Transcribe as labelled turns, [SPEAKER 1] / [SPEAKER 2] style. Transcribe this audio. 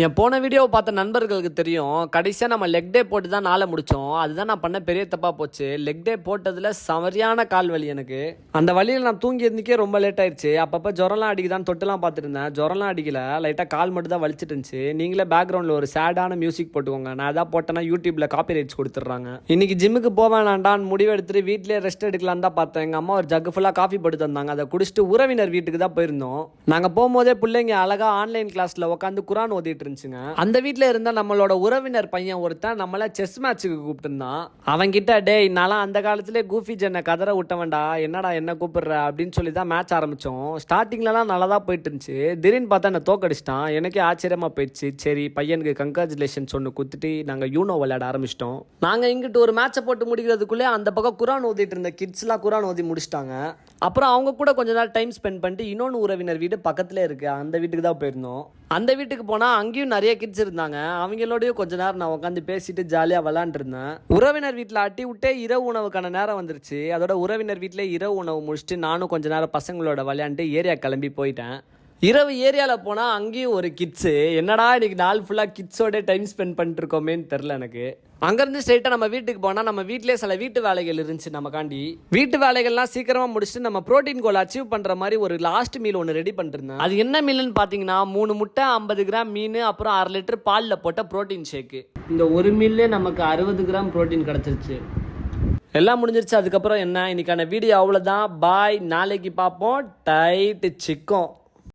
[SPEAKER 1] என் போன வீடியோவை பார்த்த நண்பர்களுக்கு தெரியும், கடைசியாக நம்ம லெக் டே போட்டு தான் நாளை முடித்தோம். அதுதான் நான் பண்ண பெரிய தப்பாக போச்சு. லெக் டே போட்டதில் சரியான கால் வலி எனக்கு. அந்த வழியில் நான் தூங்கி இருந்துக்கே ரொம்ப லேட் ஆயிடுச்சு. அப்பப்போ ஜுரம்லாம் அடிக்குதான்னு தொட்டுலாம் பார்த்துருந்தேன். ஜுரம்லாம் அடிக்கல, லைட்டாக கால் மட்டும் தான் வலிச்சிட்டு இருந்துச்சு. நீங்களே பேக்ரவுண்டில் ஒரு சேடான மியூசிக் போட்டுக்கோங்க. நான் எதாவது போட்டேன்னா யூடியூப்பில் காப்பி ரைட்ஸ் கொடுத்துட்றாங்க. இன்னைக்கு ஜிம்முக்கு போவேண்டான்னு முடிவு எடுத்துட்டு வீட்டிலே ரெஸ்ட் எடுக்கலான்னு தான் பார்த்தேன். எங்கள் அம்மா ஒரு ஜக்கு ஃபுல்லாக காஃபி போட்டு தந்தாங்க. அதை குடிச்சிட்டு உறவினர் வீட்டுக்கு தான் போயிருந்தோம். நாங்கள் போகும்போதே பிள்ளைங்க அழகாக ஆன்லைன் கிளாஸில் உட்காந்து குரான் ஓதிட்டு இருந்துச்சுங்க. அந்த வீட்டில் இருந்த நம்மளோட உறவினர் பையன் ஒருத்தன் நம்மள செஸ் மேட்சுக்கு கூப்பிட்டுருந்தான். அவன் கிட்ட டேய் நான்லாம் அந்த காலத்திலே கூஃபி ஜென்னை கதற விட்டவன்டா, என்னடா என்ன கூப்பிடுற அப்படின்னு சொல்லி தான் மேட்ச் ஆரம்பித்தோம். ஸ்டார்டிங்லலாம் நல்லா தான் போயிட்டு இருந்துச்சு. திடீர்னு பார்த்தா என்ன தோக்கடிச்சிட்டான். எனக்கே ஆச்சரியமாக போயிடுச்சு. சரி பையனுக்கு கங்க்ராச்சுலேஷன்ஸ் ஒன்று குத்துட்டு நாங்கள் யூனோ விளையாட ஆரம்பிச்சிட்டோம். நாங்கள் இங்கிட்டு ஒரு மேட்சை போட்டு முடிக்கிறதுக்குள்ளே அந்த பக்கம் குரான் ஓதிட்டு இருந்த கிட்ஸ்லாம் குரான் ஓதி முடிச்சிட்டாங்க. அப்புறம் அவங்க கூட கொஞ்ச நேரம் டைம் ஸ்பெண்ட் பண்ணிட்டு இன்னொன்று உறவினர் வீடு பக்கத்துலேயே இருக்குது, அந்த வீட்டுக்கு தான் போயிருந்தோம். அந்த வீட்டுக்கு போனால் அங்கேயும் நிறைய கிட்ஸ் இருந்தாங்க. அவங்களோடய கொஞ்ச நேரம் நான் உட்காந்து பேசிட்டு ஜாலியாக விளாண்டுருந்தேன். உறவினர் வீட்டில் அட்டி விட்டே இரவு உணவுக்கான நேரம் வந்துருச்சு. அதோட உறவினர் வீட்டிலே இரவு உணவு முடிச்சுட்டு நானும் கொஞ்ச நேரம் பசங்களோட விளையாண்டு ஏரியா கிளம்பி போயிட்டேன். இரவு ஏரியாவில் போனால் அங்கேயும் ஒரு கிட்ஸு. என்னடா இன்னைக்கு நாள் ஃபுல்லாக கிட்ஸோட டைம் ஸ்பெண்ட் பண்ணிட்டு இருக்கோமேன்னு தெரில எனக்கு. அங்கேருந்து ஸ்ட்ரெயிட்டாக நம்ம வீட்டுக்கு போனால் நம்ம வீட்டிலே சில வீட்டு வேலைகள் இருந்துச்சு நமக்காண்டி. வீட்டு வேலைகள்லாம் சீக்கிரமாக முடிச்சுட்டு நம்ம ப்ரோட்டீன் கோல் அச்சீவ் பண்ணுற மாதிரி ஒரு லாஸ்ட் மீல் ஒன்று ரெடி பண்ணிருந்தேன். அது என்ன மீல்னு பார்த்தீங்கன்னா 3 முட்டை, 50 கிராம் மீன், அப்புறம் 1/2 லிட்டர் பாலில் போட்ட ப்ரோட்டீன் ஷேக்கு. இந்த ஒரு மீல்லே நமக்கு 60 கிராம் ப்ரோட்டீன் கிடச்சிருச்சு. எல்லாம் முடிஞ்சிருச்சு. அதுக்கப்புறம் என்ன, இன்னைக்கான வீடியோ அவ்வளோதான். பாய், நாளைக்கு பார்ப்போம். டைட்டு சிக்கோம்.